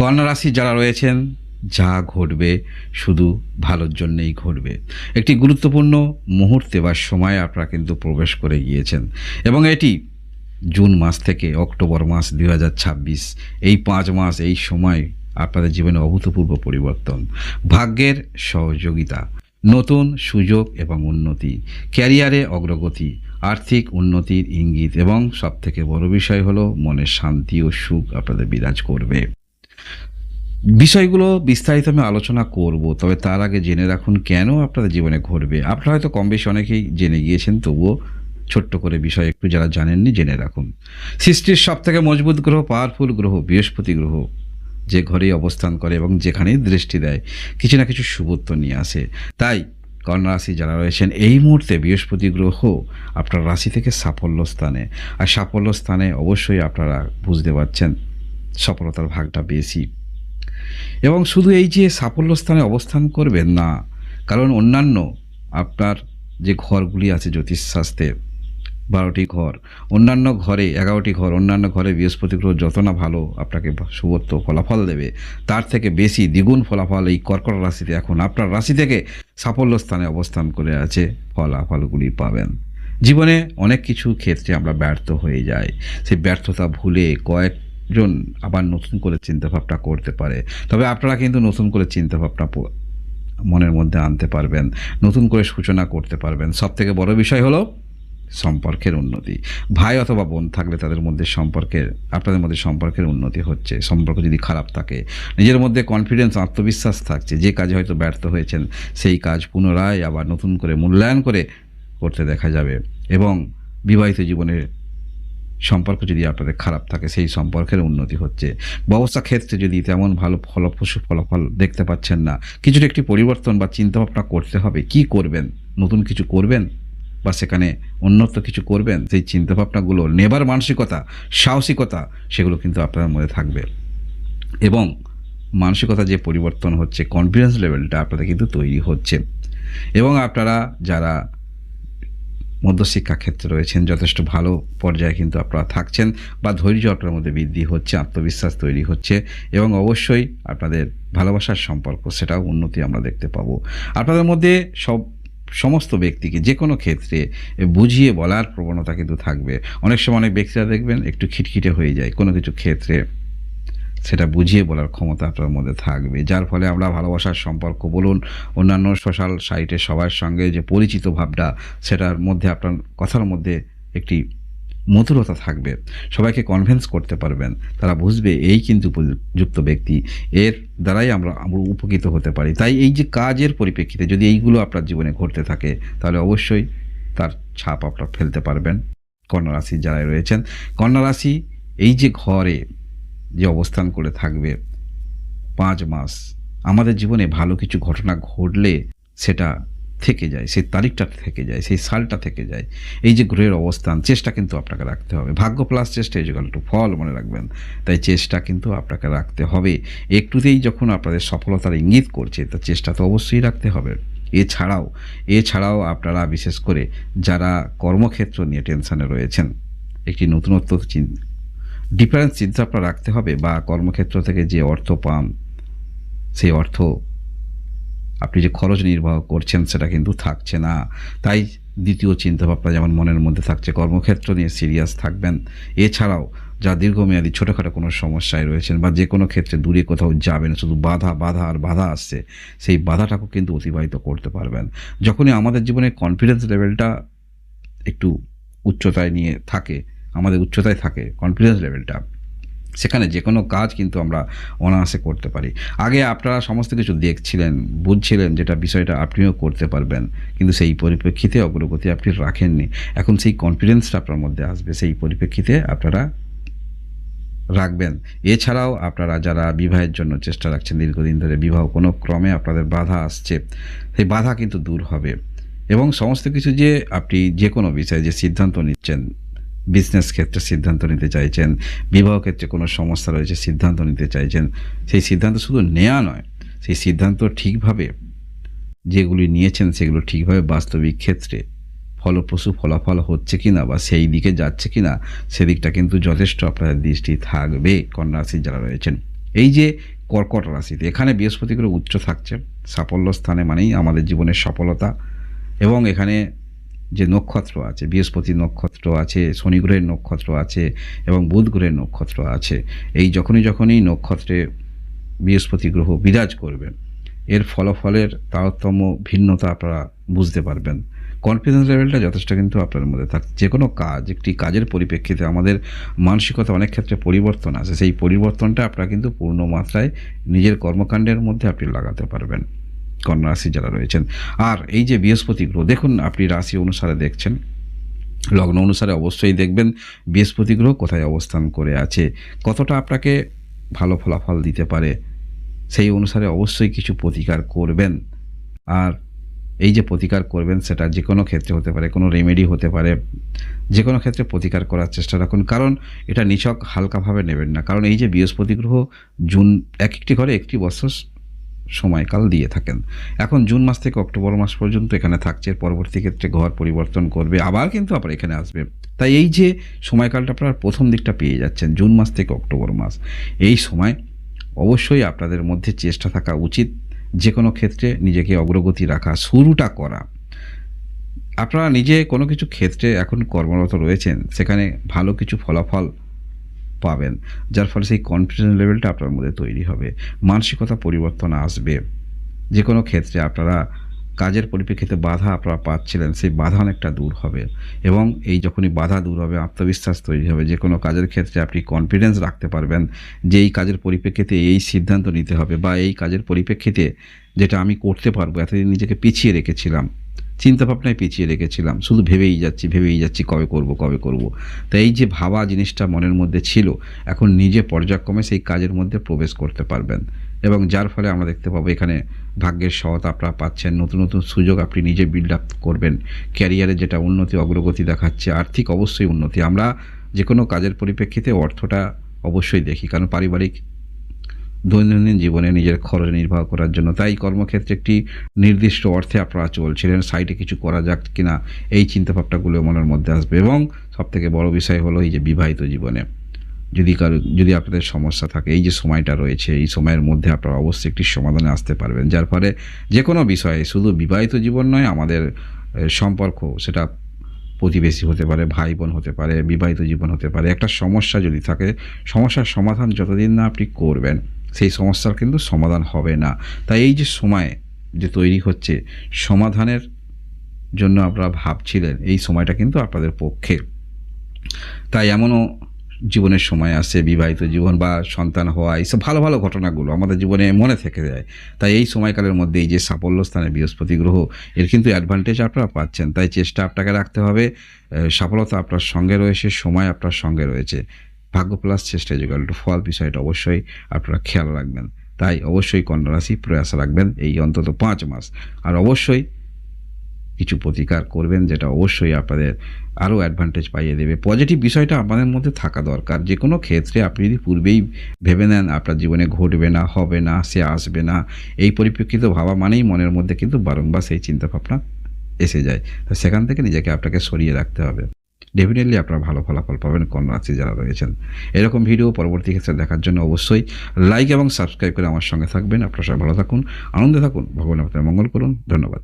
কন্যা রাশি যারা রয়েছেন, যা ঘটবে শুধু ভালোর জন্যেই ঘটবে। একটি গুরুত্বপূর্ণ মুহূর্তে বা সময়ে আপনারা কিন্তু প্রবেশ করে গিয়েছেন এবং এটি জুন মাস থেকে অক্টোবর মাস 2026, এই 5 মাস, এই সময় আপনাদের জীবনে অভূতপূর্ব পরিবর্তন, ভাগ্যের সহযোগিতা, নতুন সুযোগ এবং উন্নতি, ক্যারিয়ারে অগ্রগতি, আর্থিক উন্নতির ইঙ্গিত এবং সবথেকে বড় বিষয় হলো মনের শান্তি ও সুখ আপনাদের বিরাজ করবে। বিষয়গুলো বিস্তারিত আমি আলোচনা করব, তবে তার আগে জেনে রাখুন কেন আপনাদের জীবনে ঘটবে। আপনারা হয়তো কম বেশি অনেকেই জেনে গিয়েছেন, তবুও ছোট্ট করে বিষয় একটু যারা জানেননি জেনে রাখুন। সৃষ্টির সবথেকে মজবুত গ্রহ, পাওয়ারফুল গ্রহ বৃহস্পতি গ্রহ যে ঘরেই অবস্থান করে এবং যেখানেই দৃষ্টি দেয় কিছু না কিছু শুভত্ব নিয়ে আসে। তাই কন্যা রাশি যারা রয়েছেন, এই মুহূর্তে বৃহস্পতি গ্রহ আপনার রাশি থেকে সাফল্য স্থানে, আর সাফল্য স্থানে অবশ্যই আপনারা বুঝতে পারছেন সফলতার ভাগটা বেশি। এবং শুধু এই যে সাফল্য স্থানে অবস্থান করবেন না, কারণ অন্যান্য আপনার যে ঘরগুলি আছে জ্যোতিষশাস্ত্রে 12টি ঘর, অন্যান্য ঘরে 11টি ঘর, অন্যান্য ঘরে বৃহস্পতি গ্রহ যত না ভালো আপনাকে শুভত্ব ফলাফল দেবে, তার থেকে বেশি দ্বিগুণ ফলাফল এই কর্কট রাশিতে এখন আপনার রাশি থেকে সাফল্য স্থানে অবস্থান করে আছে, ফলাফলগুলি পাবেন। জীবনে অনেক কিছু ক্ষেত্রে আমরা ব্যর্থ হয়ে যাই, সেই ব্যর্থতা ভুলে কয়েকজন আবার নতুন করে চিন্তাভাবনা করতে পারে। তবে আপনারা কিন্তু নতুন করে চিন্তাভাবনা মনের মধ্যে আনতে পারবেন, নতুন করে সূচনা করতে পারবেন। সবথেকে বড় বিষয় হলো সম্পর্কের উন্নতি। ভাই অথবা বোন থাকলে তাদের মধ্যে আপনাদের মধ্যে সম্পর্কের উন্নতি হচ্ছে। সম্পর্ক যদি খারাপ থাকে, নিজের মধ্যে কনফিডেন্স, আত্মবিশ্বাস থাকছে, যে কাজে হয়তো ব্যর্থ হয়েছেন সেই কাজ পুনরায় আবার নতুন করে মূল্যায়ন করে করতে দেখা যাবে। এবং বিবাহিত জীবনের সম্পর্ক যদি আপনাদের খারাপ থাকে, সেই সম্পর্কের উন্নতি হচ্ছে। ব্যবসা ক্ষেত্রে যদি তেমন ভালো ফলপ্রসূ ফলাফল দেখতে পাচ্ছেন না, কিছুটা একটি পরিবর্তন বা চিন্তাভাবনা করতে হবে। কি করবেন? নতুন কিছু করবেন বা সেখানে উন্নত কিছু করবেন, সেই চিন্তাভাবনাগুলো নেবার মানসিকতা, সাহসিকতা, সেগুলো কিন্তু আপনার মধ্যে থাকবে। এবং মানসিকতা যে পরিবর্তন হচ্ছে, কনফিডেন্স লেভেলটা আপনাদের কিন্তু তৈরি হচ্ছে। এবং আপনারা যারা মধ্যশিক্ষা ক্ষেত্রে রয়েছেন, যথেষ্ট ভালো পর্যায়ে কিন্তু আপনারা থাকছেন, বা ধৈর্য আপনার মধ্যে বৃদ্ধি হচ্ছে, আত্মবিশ্বাস তৈরি হচ্ছে এবং অবশ্যই আপনাদের ভালোবাসার সম্পর্ক, সেটাও উন্নতি আমরা দেখতে পাবো। আপনাদের মধ্যে সমস্ত ব্যক্তিকে যে কোনো ক্ষেত্রে বুঝিয়ে বলার প্রবণতা কিন্তু থাকবে। অনেক সময় অনেক ব্যক্তিরা দেখবেন একটু খিটখিটে হয়ে যায় কোনো কিছু ক্ষেত্রে, সেটা বুঝিয়ে বলার ক্ষমতা আপনার মধ্যে থাকবে, যার ফলে আমরা ভালোবাসার সম্পর্ক বলুন, অন্যান্য সোশ্যাল সাইটে সবার সঙ্গে যে পরিচিত ভাবটা, সেটার মধ্যে আপনার কথার মধ্যে একটি মধুরতা থাকবে। সবাইকে কনভিন্স করতে পারবেন, তারা বুঝবে এই কিন্তু উপযুক্ত ব্যক্তি, এর দ্বারাই আমরা উপকৃত হতে পারি। তাই এই যে কাজের পরিপ্রেক্ষিতে যদি এইগুলো আপনার জীবনে ঘটতে থাকে, তাহলে অবশ্যই তার ছাপ আপনারা ফেলতে পারবেন। কন্যা রাশি যারা রয়েছেন, কন্যা রাশি এই যে ঘরে যে অবস্থান করে থাকবে 5 মাস, আমাদের জীবনে ভালো কিছু ঘটনা ঘটলে সেটা থেকে যায়, সেই তারিখটা থেকে যায়, সেই সালটা থেকে যায়। এই যে গ্রহের অবস্থান, চেষ্টা কিন্তু আপনাকে রাখতে হবে। ভাগ্য প্লাস চেষ্টা ইজুয়াল টু ফল, মনে রাখবেন। তাই চেষ্টা কিন্তু আপনাকে রাখতে হবে। একটুতেই যখন আপনাদের সফলতার ইঙ্গিত করছে, তা চেষ্টা তো অবশ্যই রাখতে হবে। এছাড়াও আপনারা বিশেষ করে যারা কর্মক্ষেত্র নিয়ে টেনশনে রয়েছেন, একটি নতুনত্ব ডিফারেন্স চিন্তা আপনার রাখতে হবে, বা কর্মক্ষেত্র থেকে যে অর্থ পান, সেই অর্থ আপনি যে খরচ নির্বাহ করছেন সেটা কিন্তু থাকছে না। তাই দ্বিতীয় চিন্তাভাবনা যেমন মনের মধ্যে থাকছে, কর্মক্ষেত্র নিয়ে সিরিয়াস থাকবেন। এছাড়াও যা দীর্ঘমেয়াদী ছোটোখাটো কোনো সমস্যায় রয়েছেন, বা যে কোনো ক্ষেত্রে দূরে কোথাও যাবেন, শুধু বাধা আসছে, সেই বাধাটাকেও কিন্তু অতিবাহিত করতে পারবেন। যখনই আমাদের জীবনে কনফিডেন্স লেভেলটা একটু উচ্চতায় থাকে কনফিডেন্স লেভেলটা, সেখানে যে কোনো কাজ কিন্তু আমরা অনায়াসে করতে পারি। আগে আপনারা সমস্ত কিছু দেখছিলেন, বুঝছিলেন, যেটা বিষয়টা আপনিও করতে পারবেন, কিন্তু সেই পরিপ্রেক্ষিতে অগ্রগতি আপনি রাখেননি। এখন সেই কনফিডেন্সটা আপনার মধ্যে আসবে, সেই পরিপ্রেক্ষিতে আপনারা রাখবেন। এছাড়াও আপনারা যারা বিবাহের জন্য চেষ্টা রাখছেন, দীর্ঘদিন ধরে বিবাহ কোনো ক্রমে আপনাদের বাধা আসছে, সেই বাধা কিন্তু দূর হবে। এবং সমস্ত কিছু যে আপনি যে কোনো বিষয়ে যে সিদ্ধান্ত নিচ্ছেন, বিজনেস ক্ষেত্রে সিদ্ধান্ত নিতে চাইছেন, বিবাহ ক্ষেত্রে কোনো সমস্যা রয়েছে সিদ্ধান্ত নিতে চাইছেন, সেই সিদ্ধান্ত শুধু নেওয়া নয়, সেই সিদ্ধান্ত ঠিকভাবে যেগুলি নিয়েছেন সেগুলো ঠিকভাবে বাস্তবিক ক্ষেত্রে ফলপ্রসূ ফলাফল হচ্ছে কিনা, বা সেই দিকে যাচ্ছে কিনা, সেদিকটা কিন্তু যথেষ্ট আপনাদের দৃষ্টি থাকবে কন্যা রাশি যারা রয়েছেন। এই যে কর্কট রাশিতে এখানে বৃহস্পতি গ্রহ উচ্চ থাকছে, সাফল্য স্থানে মানেই আমাদের জীবনের সফলতা। এবং এখানে যে নক্ষত্র আছে, বৃহস্পতি নক্ষত্র আছে, শনি গ্রহের নক্ষত্র আছে এবং বুধ গ্রহের নক্ষত্র আছে। এই যখনই নক্ষত্রে বৃহস্পতি গ্রহ বিরাজ করবে, এর ফলাফলের তারতম্য ভিন্নতা আপনারা বুঝতে পারবেন। কনফিডেন্স লেভেলটা যথেষ্ট কিন্তু আপনার মধ্যে থাকছে। যে কোনো কাজ, একটি কাজের পরিপ্রেক্ষিতে আমাদের মানসিকতা অনেক ক্ষেত্রে পরিবর্তন আসে, সেই পরিবর্তনটা আপনারা কিন্তু পূর্ণ মাত্রায় নিজের কর্মকাণ্ডের মধ্যে আপনি লাগাতে পারবেন, কন্যা রাশি যারা রয়েছেন। আর এই যে বৃহস্পতি গ্রহ, দেখুন আপনি রাশি অনুসারে দেখছেন, লগ্ন অনুসারে অবশ্যই দেখবেন বৃহস্পতি গ্রহ কোথায় অবস্থান করে আছে, কতটা আপনাকে ভালো ফলাফল দিতে পারে, সেই অনুসারে অবশ্যই কিছু প্রতিকার করবেন। আর এই যে প্রতিকার করবেন সেটা যে কোনো ক্ষেত্রে হতে পারে, কোনো রেমেডি হতে পারে, যে কোনো ক্ষেত্রে প্রতিকার করার চেষ্টা রাখুন। কারণ এটা নিছক হালকাভাবে নেবেন না, কারণ এই যে বৃহস্পতি গ্রহ জুন একটি ঘরে একটি বছর সময়কাল দিয়ে থাকেন। এখন জুন মাস থেকে অক্টোবর মাস পর্যন্ত এখানে থাকছে, পরবর্তী ক্ষেত্রে ঘর পরিবর্তন করবে, আবার কিন্তু আবার এখানে আসবে। তাই এই যে সময়কালটা আপনারা প্রথম দিকটা পেয়ে যাচ্ছেন, জুন মাস থেকে অক্টোবর মাস, এই সময় অবশ্যই আপনাদের মধ্যে চেষ্টা থাকা উচিত যে কোনো ক্ষেত্রে নিজেকে অগ্রগতি রাখা, শুরুটা করা। আপনারা নিজে কোনো কিছু ক্ষেত্রে এখন কর্মরত রয়েছেন, সেখানে ভালো কিছু ফলাফল পাবেন, যার ফলে সেই কনফিডেন্স লেভেলটা আপনার মধ্যে তৈরি হবে, মানসিকতা পরিবর্তন আসবে। যে কোনো ক্ষেত্রে আপনারা কাজের পরিপ্রেক্ষিতে বাধা আপনারা পাচ্ছিলেন, সেই বাধা অনেকটা দূর হবে। এবং এই যখনই বাধা দূর হবে, আত্মবিশ্বাস তৈরি হবে, যে কোনো কাজের ক্ষেত্রে আপনি কনফিডেন্স রাখতে পারবেন যে এই কাজের পরিপ্রেক্ষিতে এই সিদ্ধান্ত নিতে হবে, বা এই কাজের পরিপ্রেক্ষিতে যেটা আমি করতে পারবো। এতদিন নিজেকে পিছিয়ে রেখেছিলাম, চিন্তাভাবনায় পিছিয়ে রেখেছিলাম, শুধু ভেবেই যাচ্ছি কবে করব। তাই এই যে ভাবা জিনিসটা মনের মধ্যে ছিল, এখন নিজে পর্যায়ক্রমে সেই কাজের মধ্যে প্রবেশ করতে পারবেন। এবং যার ফলে আমরা দেখতে পাবো এখানে ভাগ্যের সহায়তা আপনারা পাচ্ছেন, নতুন সুযোগ আপনি নিজে বিল্ড আপ করবেন, ক্যারিয়ারে যেটা উন্নতি অগ্রগতি দেখাচ্ছে, আর্থিক অবশ্যই উন্নতি। আমরা যে কোনো কাজের পরিপ্রেক্ষিতে অর্থটা অবশ্যই দেখি, কারণ পারিবারিক দৈনন্দিন জীবনে নিজের খরচ নির্বাহ করার জন্য। তাই কর্মক্ষেত্রে একটি নির্দিষ্ট অর্থে আপনারা চলছিলেন, সাইডে কিছু করা যাক কিনা, এই চিন্তাভাবনাগুলো মনের মধ্যে আসবে। এবং সবথেকে বড় বিষয় হলো এই যে বিবাহিত জীবনে যদি আপনাদের সমস্যা থাকে, এই যে সময়টা রয়েছে, এই সময়ের মধ্যে আপনারা অবশ্যই একটি সমাধানে আসতে পারবেন, যার ফলে যে কোনো বিষয়ে, শুধু বিবাহিত জীবন নয়, আমাদের সম্পর্ক, সেটা প্রতিবেশী হতে পারে, ভাই বোন হতে পারে, বিবাহিত জীবন হতে পারে, একটা সমস্যা যদি থাকে, সমস্যার সমাধান যতদিন না আপনি করবেন, সেই সমস্যার কিন্তু সমাধান হবে না। তাই এই যে সময় যে তৈরি হচ্ছে, সমাধানের জন্য আপনারা ভাবছিলেন, এই সময়টা কিন্তু আপনাদের পক্ষে। তাই এমনও জীবনের সময় আসে, বিবাহিত জীবন বা সন্তান হওয়া, এইসব ভালো ভালো ঘটনাগুলো আমাদের জীবনে মনে থেকে যায়। তাই এই সময়কালের মধ্যে এই যে সাফল্য স্থানে বৃহস্পতি গ্রহ, এর কিন্তু অ্যাডভান্টেজ আপনারা পাচ্ছেন। তাই চেষ্টা আপনাকে রাখতে হবে, সফলতা আপনার সঙ্গে রয়েছে, সময় আপনার সঙ্গে রয়েছে, ভাগ্য প্লাস চেষ্টা ইকুয়াল টু ফল, বিষয়টা অবশ্যই আপনারা খেয়াল রাখবেন। তাই অবশ্যই কন্যা রাশি প্রয়াস রাখবেন এই অন্তত 5 মাস। আর অবশ্যই কিছু প্রতিকার করবেন, যেটা অবশ্যই আপনাদের আরও অ্যাডভান্টেজ পাইয়ে দেবে। পজিটিভ বিষয়টা আপনাদের মধ্যে থাকা দরকার। যে কোনো ক্ষেত্রে আপনি যদি পূর্বেই ভেবে নেন আপনার জীবনে ঘটবে না, হবে না, সে আসবে না, এই পরিপ্রেক্ষিত ভাবা মানেই মনের মধ্যে কিন্তু বারংবার সেই চিন্তাভাবনা এসে যায়। তো সেখান থেকে নিজেকে আপনাকে সরিয়ে রাখতে হবে। ডেফিনেটলি আপনারা ভালো ফলাফল পাবেন কন্যা রাশি যারা রয়েছেন। এরকম ভিডিও পরবর্তী ক্ষেত্রে দেখার জন্য অবশ্যই লাইক এবং সাবস্ক্রাইব করে আমার সঙ্গে থাকবেন। আপনারা সবাই ভালো থাকুন, আনন্দে থাকুন, ভগবান আপনাদের মঙ্গল করুন। ধন্যবাদ।